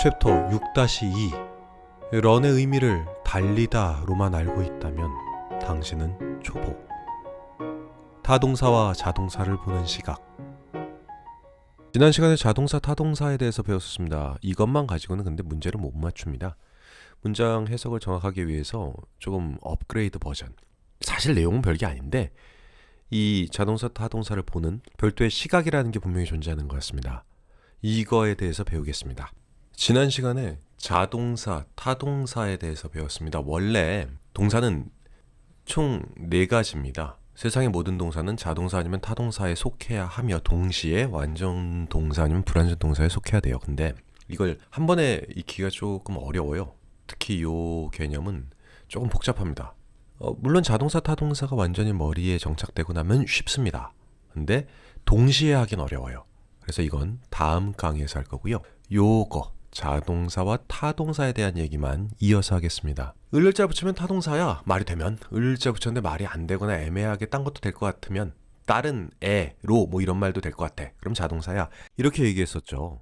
챕터 6-2 런의 의미를 달리다로만 알고 있다면 당신은 초보. 타동사와 자동사를 보는 시각. 지난 시간에 자동사, 타동사에 대해서 배웠습니다. 이것만 가지고는 근데 문제를 못 맞춥니다. 문장 해석을 정확하게 위해서 조금 업그레이드 버전. 사실 내용은 별게 아닌데 이 자동사, 타동사를 보는 별도의 시각이라는 게 분명히 존재하는 것 같습니다. 이거에 대해서 배우겠습니다. 지난 시간에 자동사, 타동사에 대해서 배웠습니다. 원래 동사는 총 4가지입니다. 세상의 모든 동사는 자동사 아니면 타동사에 속해야 하며 동시에 완전 동사 아니면 불완전 동사에 속해야 돼요. 근데 이걸 한 번에 익히기가 조금 어려워요. 특히 이 개념은 조금 복잡합니다. 물론 자동사, 타동사가 완전히 머리에 정착되고 나면 쉽습니다. 근데 동시에 하긴 어려워요. 그래서 이건 다음 강의에서 할 거고요. 요거 자동사와 타동사에 대한 얘기만 이어서 하겠습니다. 을자 붙이면 타동사야. 말이 되면. 을자 붙였는데 말이 안 되거나 애매하게 딴 것도 될 것 같으면 다른 애로 뭐 이런 말도 될 것 같아. 그럼 자동사야. 이렇게 얘기했었죠.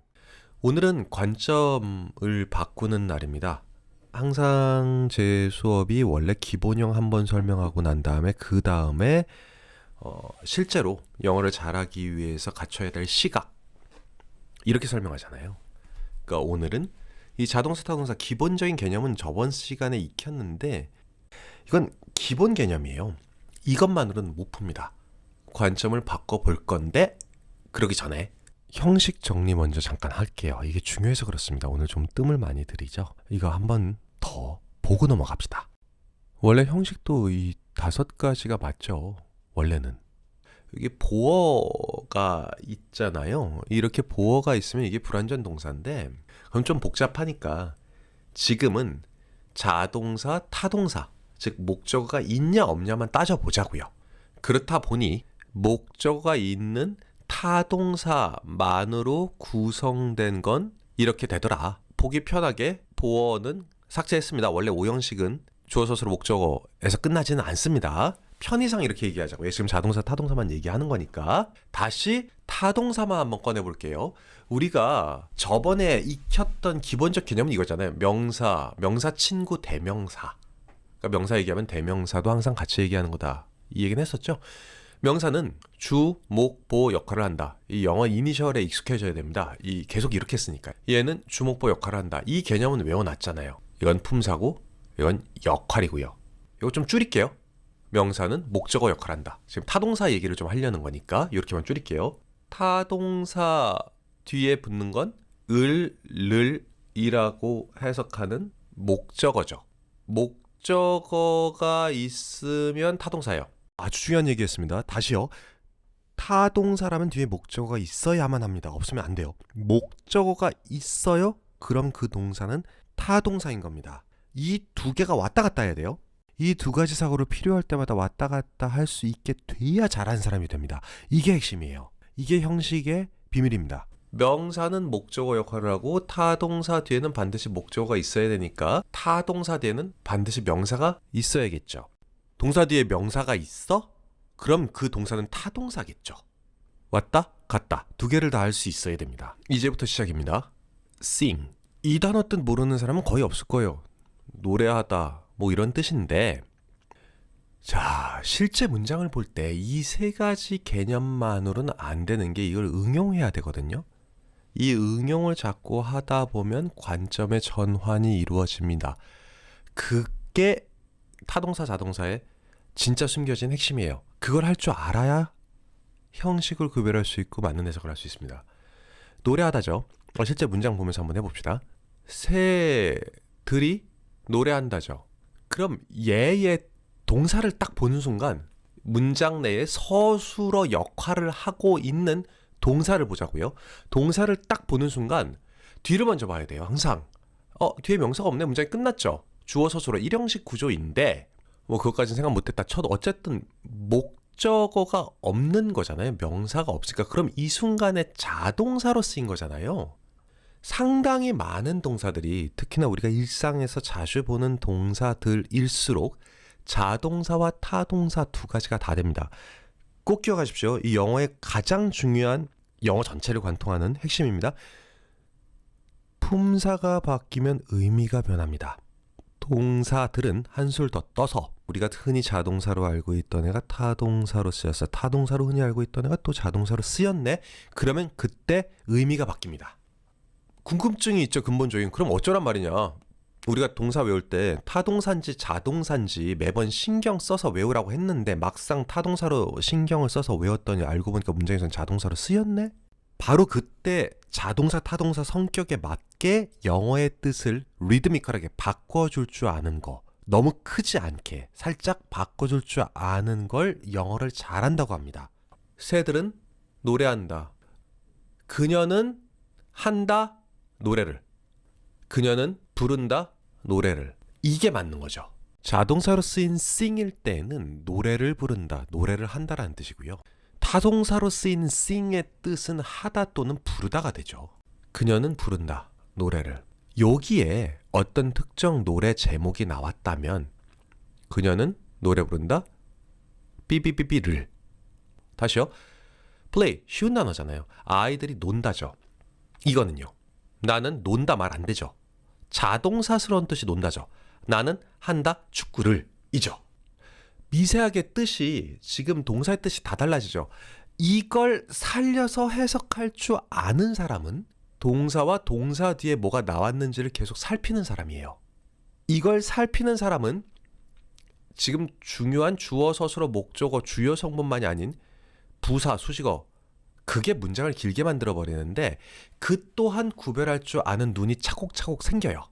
오늘은 관점을 바꾸는 날입니다. 항상 제 수업이 원래 기본형 한번 설명하고 난 다음에 그 다음에 실제로 영어를 잘하기 위해서 갖춰야 될 시각 이렇게 설명하잖아요. 그러니까 오늘은 이 자동사, 타동사 기본적인 개념은 저번 시간에 익혔는데 이건 기본 개념이에요. 이것만으로는 못 풉니다. 관점을 바꿔볼 건데 그러기 전에 형식 정리 먼저 잠깐 할게요. 이게 중요해서 그렇습니다. 오늘 좀 뜸을 많이 들이죠. 이거 한번 더 보고 넘어갑시다. 원래 형식도 이 5가지가 맞죠. 원래는. 이게 보어가 있잖아요. 이렇게 보어가 있으면 이게 불완전 동사인데 그럼 좀 복잡하니까 지금은 자동사, 타동사 즉 목적어가 있냐 없냐만 따져보자고요. 그렇다 보니 목적어가 있는 타동사만으로 구성된 건 이렇게 되더라. 보기 편하게 보어는 삭제했습니다. 원래 5형식은 주어, 서술, 목적어에서 끝나지는 않습니다. 편의상 이렇게 얘기하자고요. 지금 자동사, 타동사만 얘기하는 거니까. 다시 타동사만 한번 꺼내볼게요. 우리가 저번에 익혔던 기본적 개념은 이거잖아요. 명사, 명사 친구 대명사. 그러니까 명사 얘기하면 대명사도 항상 같이 얘기하는 거다. 이 얘기는 했었죠. 명사는 주, 목, 보 역할을 한다. 이 영어 이니셜에 익숙해져야 됩니다. 계속 이렇게 쓰니까. 얘는 주, 목, 보 역할을 한다. 이 개념은 외워놨잖아요. 이건 품사고, 이건 역할이고요. 이거 좀 줄일게요. 명사는 목적어 역할을 한다. 지금 타동사 얘기를 좀 하려는 거니까 이렇게만 줄일게요. 타동사 뒤에 붙는 건 을, 이라고 해석하는 목적어죠. 목적어가 있으면 타동사예요. 아주 중요한 얘기였습니다. 다시요. 타동사라면 뒤에 목적어가 있어야만 합니다. 없으면 안 돼요. 목적어가 있어요? 그럼 그 동사는 타동사인 겁니다. 이 2개가 왔다 갔다 해야 돼요. 이 2가지 사고를 필요할 때마다 왔다 갔다 할 수 있게 돼야 잘하는 사람이 됩니다. 이게 핵심이에요. 이게 형식의 비밀입니다. 명사는 목적어 역할을 하고 타동사 뒤에는 반드시 목적어가 있어야 되니까 타동사 뒤에는 반드시 명사가 있어야겠죠. 동사 뒤에 명사가 있어? 그럼 그 동사는 타동사겠죠. 왔다 갔다 2개를 다 할 수 있어야 됩니다. 이제부터 시작입니다. sing. 이 단어 뜻 모르는 사람은 거의 없을 거예요. 노래하다 뭐 이런 뜻인데 자 실제 문장을 볼 때 이 3가지 개념만으로는 안 되는 게 이걸 응용해야 되거든요. 이 응용을 자꾸 하다 보면 관점의 전환이 이루어집니다. 그게 타동사, 자동사의 진짜 숨겨진 핵심이에요. 그걸 할 줄 알아야 형식을 구별할 수 있고 맞는 해석을 할 수 있습니다. 노래하다죠. 실제 문장 보면서 한번 해봅시다. 새들이 노래한다죠. 그럼 얘의 동사를 딱 보는 순간 문장 내에 서술어 역할을 하고 있는 동사를 보자고요. 동사를 딱 보는 순간 뒤를 먼저 봐야 돼요. 항상. 뒤에 명사가 없네. 문장이 끝났죠. 주어, 서술어 1형식 구조인데 뭐 그것까지는 생각 못했다 쳐도 어쨌든 목적어가 없는 거잖아요. 명사가 없으니까. 그럼 이 순간에 자동사로 쓰인 거잖아요. 상당히 많은 동사들이 특히나 우리가 일상에서 자주 보는 동사들일수록 자동사와 타동사 2가지가 다 됩니다. 꼭 기억하십시오. 이 영어의 가장 중요한 영어 전체를 관통하는 핵심입니다. 품사가 바뀌면 의미가 변합니다. 동사들은 한술 더 떠서 우리가 흔히 자동사로 알고 있던 애가 타동사로 쓰였어. 타동사로 흔히 알고 있던 애가 또 자동사로 쓰였네. 그러면 그때 의미가 바뀝니다. 궁금증이 있죠, 근본적인. 그럼 어쩌란 말이냐. 우리가 동사 외울 때 타동사인지 자동사인지 매번 신경 써서 외우라고 했는데 막상 타동사로 신경을 써서 외웠더니 알고 보니까 문장에서는 자동사로 쓰였네? 바로 그때 자동사, 타동사 성격에 맞게 영어의 뜻을 리드미컬하게 바꿔줄 줄 아는 거, 너무 크지 않게 살짝 바꿔줄 줄 아는 걸 영어를 잘한다고 합니다. 새들은 노래한다. 그녀는 한다 노래를. 그녀는 부른다 노래를. 이게 맞는 거죠. 자동사로 쓰인 sing일 때는 노래를 부른다, 노래를 한다라는 뜻이고요. 타동사로 쓰인 sing의 뜻은 하다 또는 부르다가 되죠. 그녀는 부른다 노래를. 여기에 어떤 특정 노래 제목이 나왔다면 그녀는 노래 부른다 삐삐삐삐를. 다시요. play 쉬운 단어잖아요. 아이들이 논다죠. 이거는요. 나는 논다 말 안 되죠. 자동사스러운 뜻이 논다죠. 나는 한다 축구를 이죠. 미세하게 뜻이 지금 동사의 뜻이 다 달라지죠. 이걸 살려서 해석할 줄 아는 사람은 동사와 동사 뒤에 뭐가 나왔는지를 계속 살피는 사람이에요. 이걸 살피는 사람은 지금 중요한 주어, 서술어, 목적어, 주요 성분만이 아닌 부사, 수식어, 그게 문장을 길게 만들어버리는데 그 또한 구별할 줄 아는 눈이 차곡차곡 생겨요.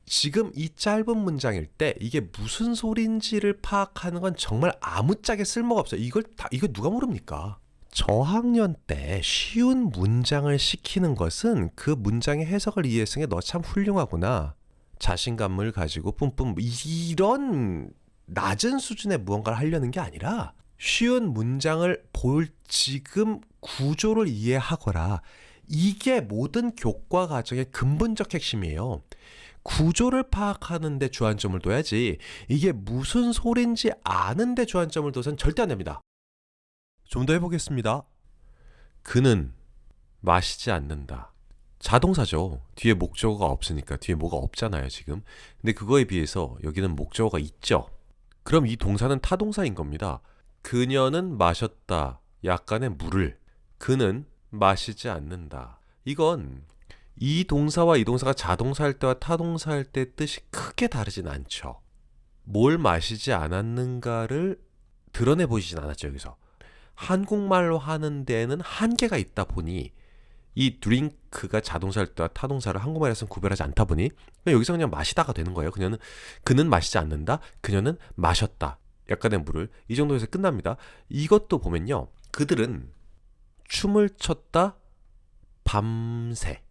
지금 이 짧은 문장일 때 이게 무슨 소린지를 파악하는 건 정말 아무짝에 쓸모가 없어요. 이거 누가 모릅니까? 저학년 때 쉬운 문장을 시키는 것은 그 문장의 해석을 이해했으니 너 참 훌륭하구나. 자신감을 가지고 뿜뿜 이런 낮은 수준의 무언가를 하려는 게 아니라 쉬운 문장을 볼 지금 구조를 이해하거라. 이게 모든 교과 과정의 근본적 핵심이에요. 구조를 파악하는 데 주안점을 둬야지 이게 무슨 소린지 아는 데 주안점을 둬선 절대 안 됩니다. 좀 더 해보겠습니다. 그는 마시지 않는다. 자동사죠. 뒤에 목적어가 없으니까. 뒤에 뭐가 없잖아요 지금. 근데 그거에 비해서 여기는 목적어가 있죠. 그럼 이 동사는 타동사인 겁니다. 그녀는 마셨다. 약간의 물을. 그는 마시지 않는다. 이건 이 동사와 이 동사가 자동사일 때와 타동사일 때 뜻이 크게 다르진 않죠. 뭘 마시지 않았는가를 드러내 보이진 않았죠 여기서. 한국말로 하는 데에는 한계가 있다 보니 이 드링크가 자동사일 때와 타동사를 한국말에서는 구별하지 않다 보니 여기서 그냥 마시다가 되는 거예요. 그는 마시지 않는다. 그녀는 마셨다. 약간의 물을. 이 정도에서 끝납니다. 이것도 보면요. 그들은 춤을 췄다 밤새.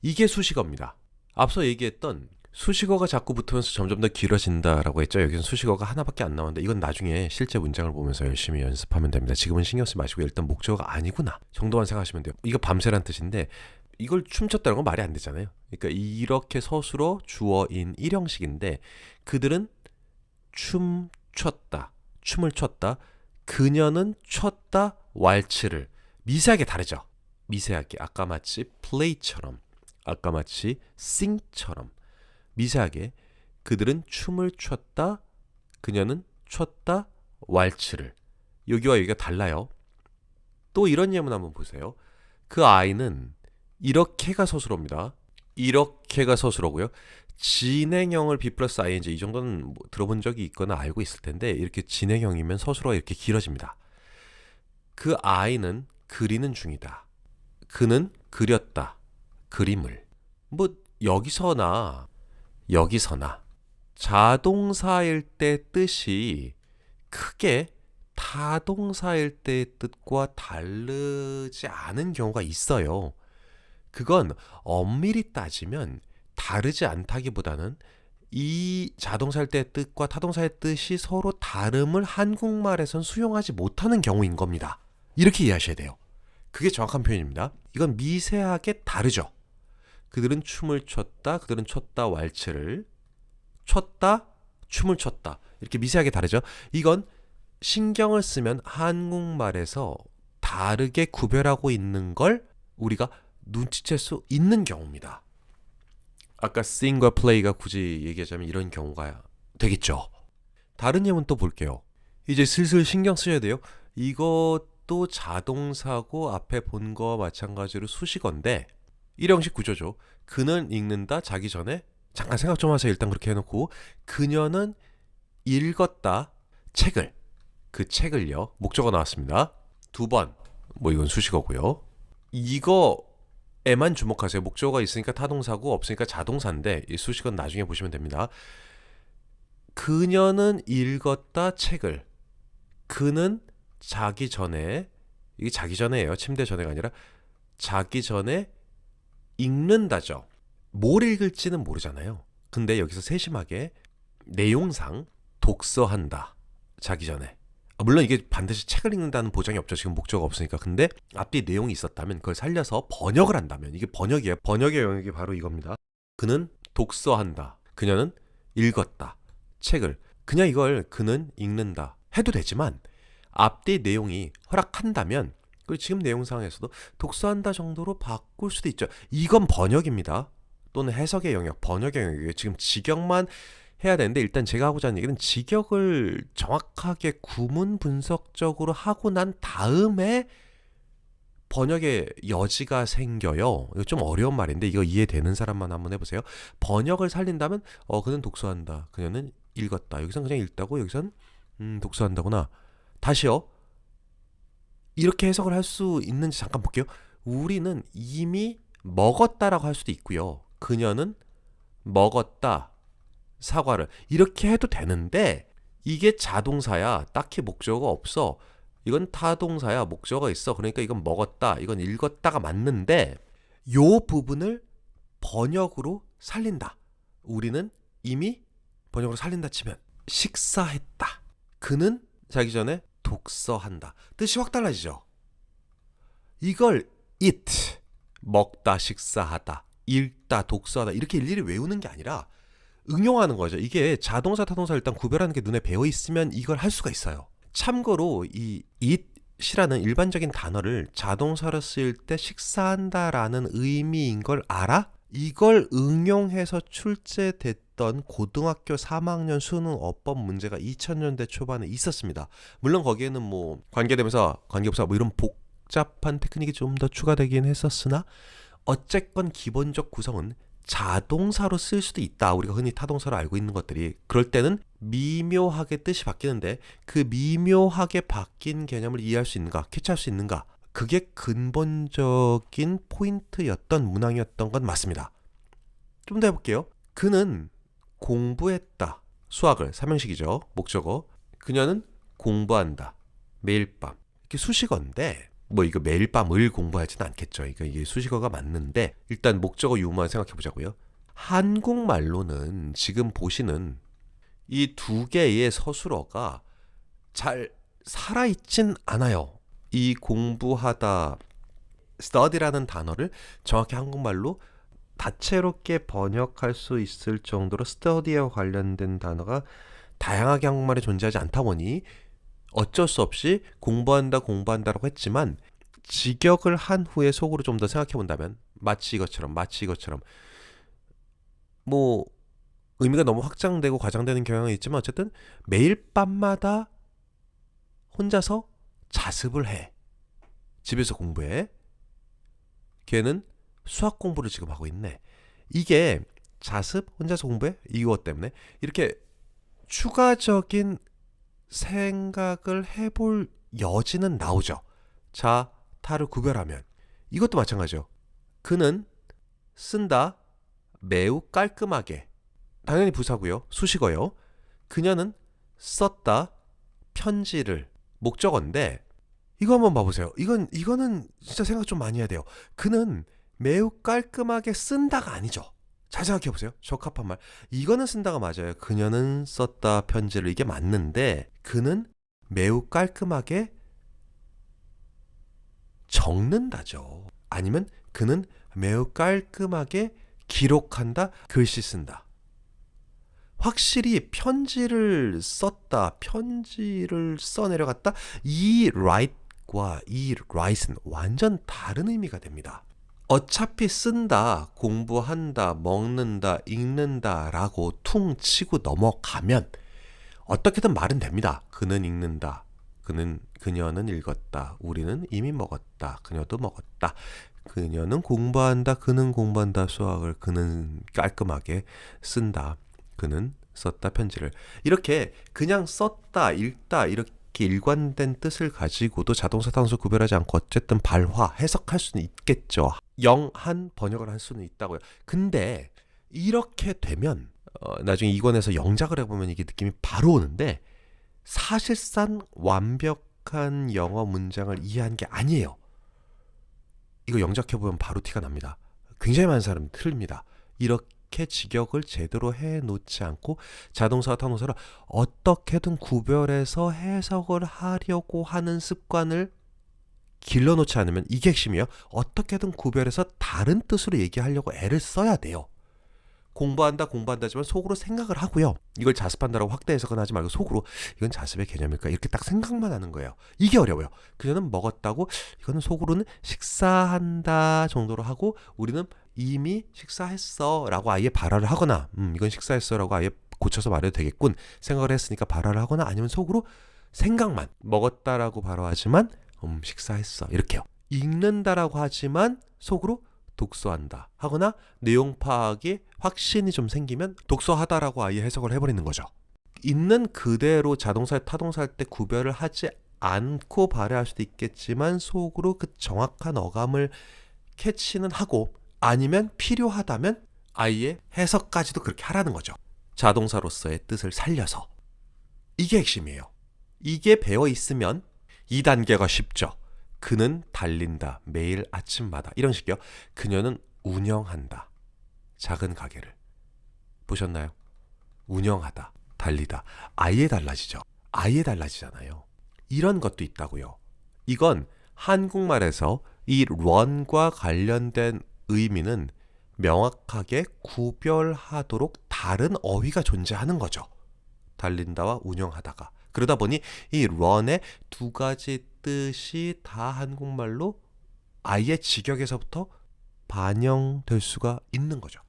이게 수식어입니다. 앞서 얘기했던 수식어가 자꾸 붙으면서 점점 더 길어진다라고 했죠. 여기는 수식어가 하나밖에 안 나오는데 이건 나중에 실제 문장을 보면서 열심히 연습하면 됩니다. 지금은 신경 쓰지 마시고 일단 목적어가 아니구나 정도만 생각하시면 돼요. 이거 밤새란 뜻인데 이걸 춤췄다는 건 말이 안 되잖아요. 그러니까 이렇게 서술어 주어인 일형식인데 그들은 춤췄다. 춤을 췄다. 그녀는 췄다 왈츠를. 미세하게 다르죠. 미세하게. 아까 마치 play처럼. 아까 마치 sing처럼. 미세하게 그들은 춤을 췄다. 그녀는 췄다 왈츠를. 여기와 여기가 달라요. 또 이런 예문 한번 보세요. 그 아이는 이렇게가 서술어입니다. 이렇게가 서술어고요. 진행형을 be 플러스 ing 이 정도는 뭐 들어본 적이 있거나 알고 있을 텐데 이렇게 진행형이면 서술어가 이렇게 길어집니다. 그 아이는 그리는 중이다. 그는 그렸다. 그림을. 뭐 여기서나 자동사일 때 뜻이 크게 타동사일 때의 뜻과 다르지 않은 경우가 있어요. 그건 엄밀히 따지면 다르지 않다기보다는 이 자동사일 때의 뜻과 타동사의 뜻이 서로 다름을 한국말에선 수용하지 못하는 경우인 겁니다. 이렇게 이해하셔야 돼요. 그게 정확한 표현입니다. 이건 미세하게 다르죠. 그들은 춤을 췄다. 그들은 췄다 왈츠를. 췄다. 춤을 췄다. 이렇게 미세하게 다르죠. 이건 신경을 쓰면 한국말에서 다르게 구별하고 있는 걸 우리가 눈치챌 수 있는 경우입니다. 아까 sing과 play가 굳이 얘기하자면 이런 경우가 되겠죠. 다른 예문 또 볼게요. 이제 슬슬 신경 쓰셔야 돼요. 이것도 자동사고 앞에 본 거와 마찬가지로 수식어인데 일형식 구조죠. 그는 읽는다 자기 전에 잠깐 생각 좀 하세요. 일단 그렇게 해놓고 그녀는 읽었다 책을 그 책을요. 목적어 나왔습니다. 두 번. 뭐 이건 수식어고요. 이거에만 주목하세요. 목적어가 있으니까 타동사고 없으니까 자동사인데 이 수식어는 나중에 보시면 됩니다. 그녀는 읽었다 책을. 그는 자기 전에 이게 자기 전에예요. 침대 전에가 아니라 자기 전에 읽는다죠. 뭘 읽을지는 모르잖아요. 근데 여기서 세심하게 내용상 독서한다. 자기 전에. 물론 이게 반드시 책을 읽는다는 보장이 없죠. 지금 목적어가 없으니까. 근데 앞뒤 내용이 있었다면 그걸 살려서 번역을 한다면 이게 번역이에요. 번역의 영역이 바로 이겁니다. 그는 독서한다. 그녀는 읽었다. 책을. 그냥 이걸 그는 읽는다 해도 되지만 앞뒤 내용이 허락한다면 그리고 지금 내용상에서도 독서한다 정도로 바꿀 수도 있죠. 이건 번역입니다. 또는 해석의 영역, 번역의 영역이에요. 지금 직역만 해야 되는데 일단 제가 하고자 하는 얘기는 직역을 정확하게 구문 분석적으로 하고 난 다음에 번역의 여지가 생겨요. 이거 좀 어려운 말인데 이거 이해되는 사람만 한번 해보세요. 번역을 살린다면 그는 독서한다. 그녀는 읽었다. 여기선 그냥 읽다고 여기선 독서한다구나. 다시요. 이렇게 해석을 할 수 있는지 잠깐 볼게요. 우리는 이미 먹었다라고 할 수도 있고요. 그녀는 먹었다. 사과를. 이렇게 해도 되는데 이게 자동사야. 딱히 목적어가 없어. 이건 타동사야. 목적어가 있어. 그러니까 이건 먹었다. 이건 읽었다가 맞는데 요 부분을 번역으로 살린다. 우리는 이미 번역으로 살린다 치면 식사했다. 그는 자기 전에 독서한다. 뜻이 확 달라지죠. 이걸 eat 먹다 식사하다 읽다 독서하다 이렇게 일일이 외우는 게 아니라 응용하는 거죠. 이게 자동사 타동사 일단 구별하는 게 눈에 배어 있으면 이걸 할 수가 있어요. 참고로 이 eat이라는 일반적인 단어를 자동사로 쓰일 때 식사한다라는 의미인 걸 알아? 이걸 응용해서 출제됐던 고등학교 3학년 수능 어법 문제가 2000년대 초반에 있었습니다. 물론 거기에는 뭐 관계대명사, 관계부사 뭐 이런 복잡한 테크닉이 좀 더 추가되긴 했었으나 어쨌건 기본적 구성은 자동사로 쓸 수도 있다. 우리가 흔히 타동사로 알고 있는 것들이. 그럴 때는 미묘하게 뜻이 바뀌는데 그 미묘하게 바뀐 개념을 이해할 수 있는가, 캐치할 수 있는가. 그게 근본적인 포인트였던 문항이었던 건 맞습니다. 좀 더 해볼게요. 그는 공부했다. 수학을, 삼형식이죠. 목적어. 그녀는 공부한다. 매일 밤. 이렇게 수식어인데 뭐 이거 매일 밤을 공부하지는 않겠죠. 이게 수식어가 맞는데 일단 목적어 유무만 생각해 보자고요. 한국말로는 지금 보시는 이 두 개의 서술어가 잘 살아있진 않아요. 이 공부하다, study라는 단어를 정확히 한국말로 다채롭게 번역할 수 있을 정도로 study와 관련된 단어가 다양하게 한국말에 존재하지 않다 보니 어쩔 수 없이 공부한다라고 했지만 직역을 한 후에 속으로 좀 더 생각해 본다면 마치 이것처럼 뭐 의미가 너무 확장되고 과장되는 경향이 있지만 어쨌든 매일 밤마다 혼자서 자습을 해. 집에서 공부해. 걔는 수학 공부를 지금 하고 있네. 이게 자습, 혼자서 공부해? 이것 때문에 이렇게 추가적인 생각을 해볼 여지는 나오죠. 자, 타를 구별하면 이것도 마찬가지죠. 그는 쓴다. 매우 깔끔하게. 당연히 부사고요. 수식어요. 그녀는 썼다. 편지를. 목적어인데 이거 한번 봐보세요. 이거는 진짜 생각 좀 많이 해야 돼요. 그는 매우 깔끔하게 쓴다가 아니죠. 잘 생각해보세요. 적합한 말. 이거는 쓴다가 맞아요. 그녀는 썼다 편지를. 이게 맞는데 그는 매우 깔끔하게 적는다죠. 아니면 그는 매우 깔끔하게 기록한다. 글씨 쓴다. 확실히 편지를 썼다. 편지를 써내려갔다. 이 write과 이 write는 완전 다른 의미가 됩니다. 어차피 쓴다, 공부한다, 먹는다, 읽는다 라고 퉁 치고 넘어가면 어떻게든 말은 됩니다. 그는 읽는다. 그녀는 읽었다. 우리는 이미 먹었다. 그녀도 먹었다. 그녀는 공부한다. 그는 공부한다. 수학을 그는 깔끔하게 쓴다. 그는 썼다. 편지를. 이렇게 그냥 썼다, 읽다 이렇게 일관된 뜻을 가지고도 자동사 타동사 구별하지 않고 어쨌든 발화, 해석할 수는 있겠죠. 영한 번역을 할 수는 있다고요. 근데 이렇게 되면 나중에 이권에서 영작을 해보면 이게 느낌이 바로 오는데 사실상 완벽한 영어 문장을 이해한 게 아니에요. 이거 영작해보면 바로 티가 납니다. 굉장히 많은 사람이 틀립니다. 이렇게 직역을 제대로 해놓지 않고 자동사와 타동사를 어떻게든 구별해서 해석을 하려고 하는 습관을 길러놓지 않으면 이게 핵심이에요. 어떻게든 구별해서 다른 뜻으로 얘기하려고 애를 써야 돼요. 공부한다지만 속으로 생각을 하고요. 이걸 자습한다라고 확대 해석은 하지 말고 속으로 이건 자습의 개념일까? 이렇게 딱 생각만 하는 거예요. 이게 어려워요. 그녀는 먹었다고 이거는 속으로는 식사한다 정도로 하고 우리는 이미 식사했어 라고 아예 발화를 하거나 이건 식사했어 라고 아예 고쳐서 말해도 되겠군 생각을 했으니까 발화를 하거나 아니면 속으로 생각만 먹었다라고 발화하지만 식사했어 이렇게요. 읽는다라고 하지만 속으로 독서한다 하거나 내용 파악에 확신이 좀 생기면 독서하다라고 아예 해석을 해버리는 거죠. 있는 그대로 자동사, 타동사 할 때 구별을 하지 않고 발휘할 수도 있겠지만 속으로 그 정확한 어감을 캐치는 하고 아니면 필요하다면 아예 해석까지도 그렇게 하라는 거죠. 자동사로서의 뜻을 살려서. 이게 핵심이에요. 이게 배어 있으면 2단계가 쉽죠. 그는 달린다. 매일 아침마다. 이런 식이요. 그녀는 운영한다. 작은 가게를. 보셨나요? 운영하다. 달리다. 아예 달라지죠. 아예 달라지잖아요. 이런 것도 있다고요. 이건 한국말에서 이 run과 관련된 의미는 명확하게 구별하도록 다른 어휘가 존재하는 거죠. 달린다와 운영하다가. 그러다 보니 이 run의 두 가지 뜻이 다 한국말로 아예 직역에서부터 반영될 수가 있는 거죠.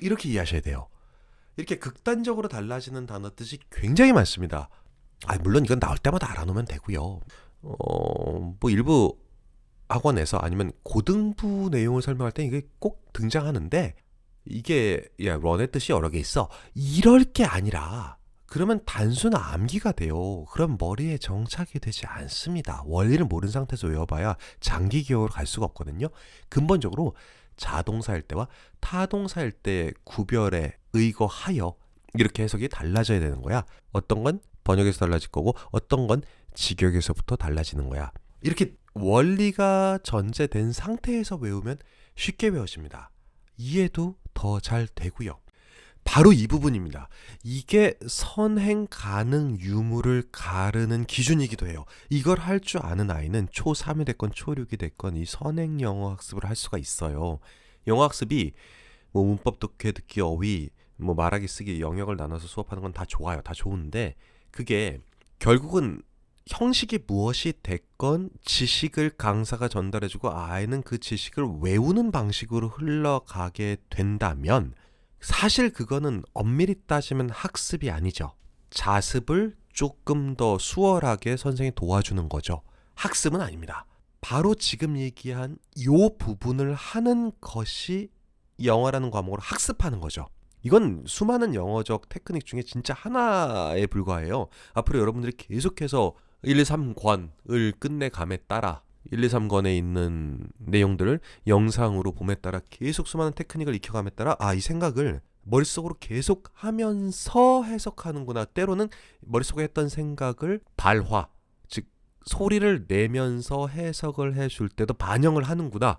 이렇게 이해하셔야 돼요. 이렇게 극단적으로 달라지는 단어 뜻이 굉장히 많습니다. 물론 이건 나올 때마다 알아놓으면 되고요. 뭐 일부 학원에서 아니면 고등부 내용을 설명할 때 이게 꼭 등장하는데 이게 run의 뜻이 여러 개 있어. 이럴 게 아니라 그러면 단순 암기가 돼요. 그럼 머리에 정착이 되지 않습니다. 원리를 모르는 상태에서 외워봐야 장기 기억으로 갈 수가 없거든요. 근본적으로 자동사일 때와 타동사일 때 구별에 의거하여 이렇게 해석이 달라져야 되는 거야. 어떤 건 번역에서 달라질 거고 어떤 건 직역에서부터 달라지는 거야. 이렇게 원리가 전제된 상태에서 외우면 쉽게 외워집니다. 이해도 더 잘 되고요. 바로 이 부분입니다. 이게 선행 가능 유무를 가르는 기준이기도 해요. 이걸 할 줄 아는 아이는 초3이 됐건 초6이 됐건 이 선행 영어 학습을 할 수가 있어요. 영어 학습이 뭐 문법 독해 듣기 어휘 뭐 말하기 쓰기 영역을 나눠서 수업하는 건 다 좋아요. 다 좋은데 그게 결국은 형식이 무엇이 됐건 지식을 강사가 전달해주고 아이는 그 지식을 외우는 방식으로 흘러가게 된다면 사실 그거는 엄밀히 따지면 학습이 아니죠. 자습을 조금 더 수월하게 선생님이 도와주는 거죠. 학습은 아닙니다. 바로 지금 얘기한 이 부분을 하는 것이 영어라는 과목을 학습하는 거죠. 이건 수많은 영어적 테크닉 중에 진짜 하나에 불과해요. 앞으로 여러분들이 계속해서 1, 2, 3권을 끝내감에 따라 1, 2, 3권에 있는 내용들을 영상으로 봄에 따라 계속 수많은 테크닉을 익혀감에 따라 이 생각을 머릿속으로 계속 하면서 해석하는구나. 때로는 머릿속에 했던 생각을 발화, 즉 소리를 내면서 해석을 해줄 때도 반영을 하는구나.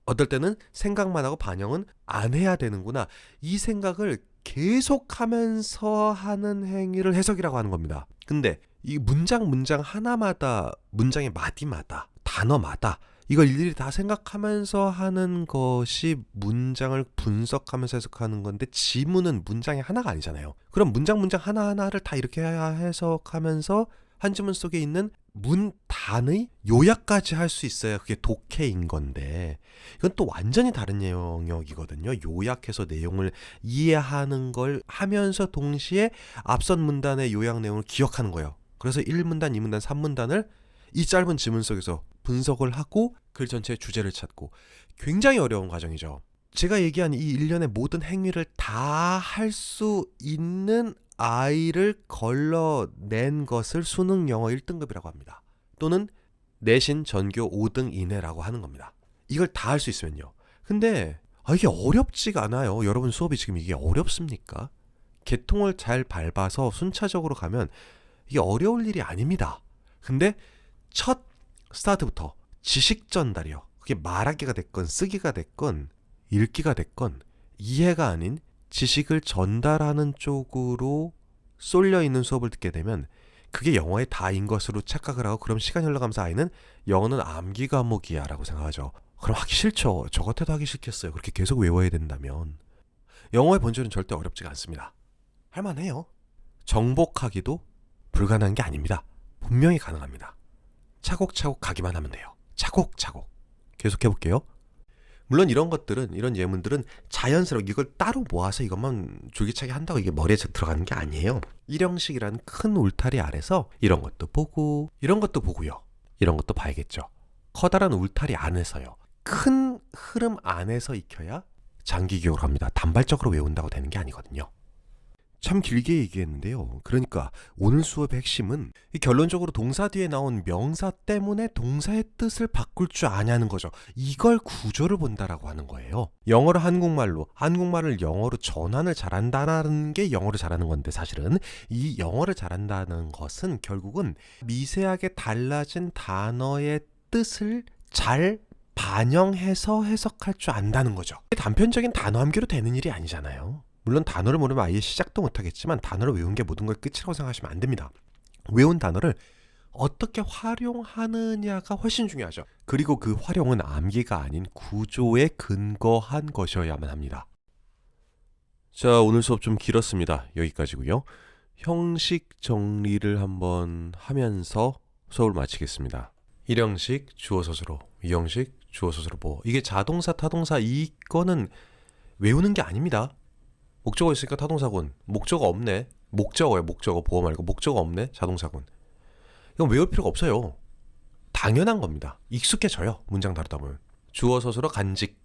어떨 때는 생각만 하고 반영은 안 해야 되는구나. 이 생각을 계속하면서 하는 행위를 해석이라고 하는 겁니다. 근데 이 문장 하나마다 문장의 마디마다 단어마다 이걸 일일이 다 생각하면서 하는 것이 문장을 분석하면서 해석하는 건데 지문은 문장이 하나가 아니잖아요. 그럼 문장 하나하나를 다 이렇게 해석하면서 한 지문 속에 있는 문단의 요약까지 할 수 있어야 그게 독해인 건데 이건 또 완전히 다른 영역이거든요. 요약해서 내용을 이해하는 걸 하면서 동시에 앞선 문단의 요약 내용을 기억하는 거예요. 그래서 1문단, 2문단, 3문단을 이 짧은 지문 속에서 분석을 하고 글 전체의 주제를 찾고 굉장히 어려운 과정이죠. 제가 얘기한 이 일련의 모든 행위를 다 할 수 있는 아이를 걸러낸 것을 수능 영어 1등급이라고 합니다. 또는 내신 전교 5등 이내라고 하는 겁니다. 이걸 다 할 수 있으면요. 근데 이게 어렵지가 않아요. 여러분 수업이 지금 이게 어렵습니까? 계통을 잘 밟아서 순차적으로 가면 이게 어려울 일이 아닙니다. 근데 첫 스타트부터 지식 전달이요. 그게 말하기가 됐건 쓰기가 됐건 읽기가 됐건 이해가 아닌 지식을 전달하는 쪽으로 쏠려 있는 수업을 듣게 되면 그게 영어의 다인 것으로 착각을 하고 그럼 시간이 흘러가면서 아이는 영어는 암기 과목이야 라고 생각하죠. 그럼 하기 싫죠. 저 같아도 하기 싫겠어요. 그렇게 계속 외워야 된다면. 영어의 본질은 절대 어렵지가 않습니다. 할만해요. 정복하기도 불가능한 게 아닙니다. 분명히 가능합니다. 차곡차곡 가기만 하면 돼요. 차곡차곡. 계속해볼게요. 물론 이런 것들은, 이런 예문들은 자연스럽게 이걸 따로 모아서 이것만 줄기차게 한다고 이게 머리에 들어가는 게 아니에요. 일형식이라는 큰 울타리 아래서 이런 것도 보고 이런 것도 보고요. 이런 것도 봐야겠죠. 커다란 울타리 안에서요. 큰 흐름 안에서 익혀야 장기 기억을 합니다. 단발적으로 외운다고 되는 게 아니거든요. 참 길게 얘기했는데요. 그러니까 오늘 수업의 핵심은 결론적으로 동사 뒤에 나온 명사 때문에 동사의 뜻을 바꿀 줄 아냐는 거죠. 이걸 구조를 본다라고 하는 거예요. 영어를 한국말로, 한국말을 영어로 전환을 잘한다는 게 영어를 잘하는 건데 사실은 이 영어를 잘한다는 것은 결국은 미세하게 달라진 단어의 뜻을 잘 반영해서 해석할 줄 안다는 거죠. 단편적인 단어 암기로 되는 일이 아니잖아요. 물론 단어를 모르면 아예 시작도 못하겠지만 단어를 외운 게 모든 걸 끝이라고 생각하시면 안 됩니다. 외운 단어를 어떻게 활용하느냐가 훨씬 중요하죠. 그리고 그 활용은 암기가 아닌 구조에 근거한 것이어야만 합니다. 자, 오늘 수업 좀 길었습니다. 여기까지고요. 형식 정리를 한번 하면서 수업을 마치겠습니다. 1형식 주어 서술어, 2형식 주어 서술어 보어. 이게 자동사, 타동사 이거는 외우는 게 아닙니다. 목적어 있으니까 타동사군. 목적어 없네. 목적어예요. 목적어. 보어 말고 목적어 없네. 자동사군. 이건 외울 필요가 없어요. 당연한 겁니다. 익숙해져요. 문장 다루다 보면. 주어 서술어 간직.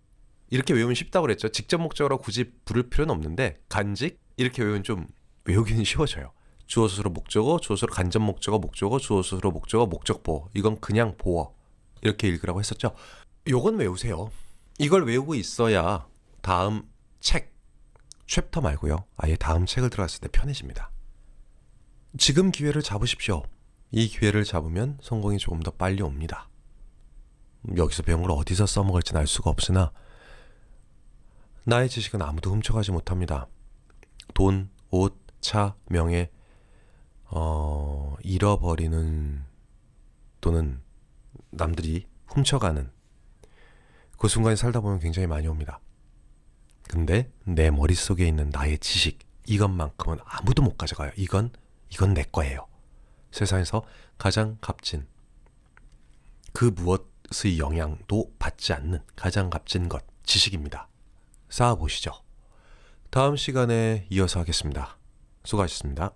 이렇게 외우면 쉽다고 그랬죠. 직접 목적어로 굳이 부를 필요는 없는데 간직 이렇게 외우면 좀 외우기는 쉬워져요. 주어 서술어 목적어, 주어 서술어 간접 목적어, 목적어, 주어 서술어 목적어, 목적 보어. 이건 그냥 보어. 이렇게 읽으라고 했었죠. 요건 외우세요. 이걸 외우고 있어야 다음 책 챕터 말고요. 아예 다음 책을 들어갔을 때 편해집니다. 지금 기회를 잡으십시오. 이 기회를 잡으면 성공이 조금 더 빨리 옵니다. 여기서 배운 걸 어디서 써먹을지는 알 수가 없으나 나의 지식은 아무도 훔쳐가지 못합니다. 돈, 옷, 차, 명예 잃어버리는 또는 남들이 훔쳐가는 그 순간에 살다 보면 굉장히 많이 옵니다. 근데 내 머릿속에 있는 나의 지식 이것만큼은 아무도 못 가져가요. 이건 내 거예요. 세상에서 가장 값진 그 무엇의 영향도 받지 않는 가장 값진 것 지식입니다. 쌓아보시죠. 다음 시간에 이어서 하겠습니다. 수고하셨습니다.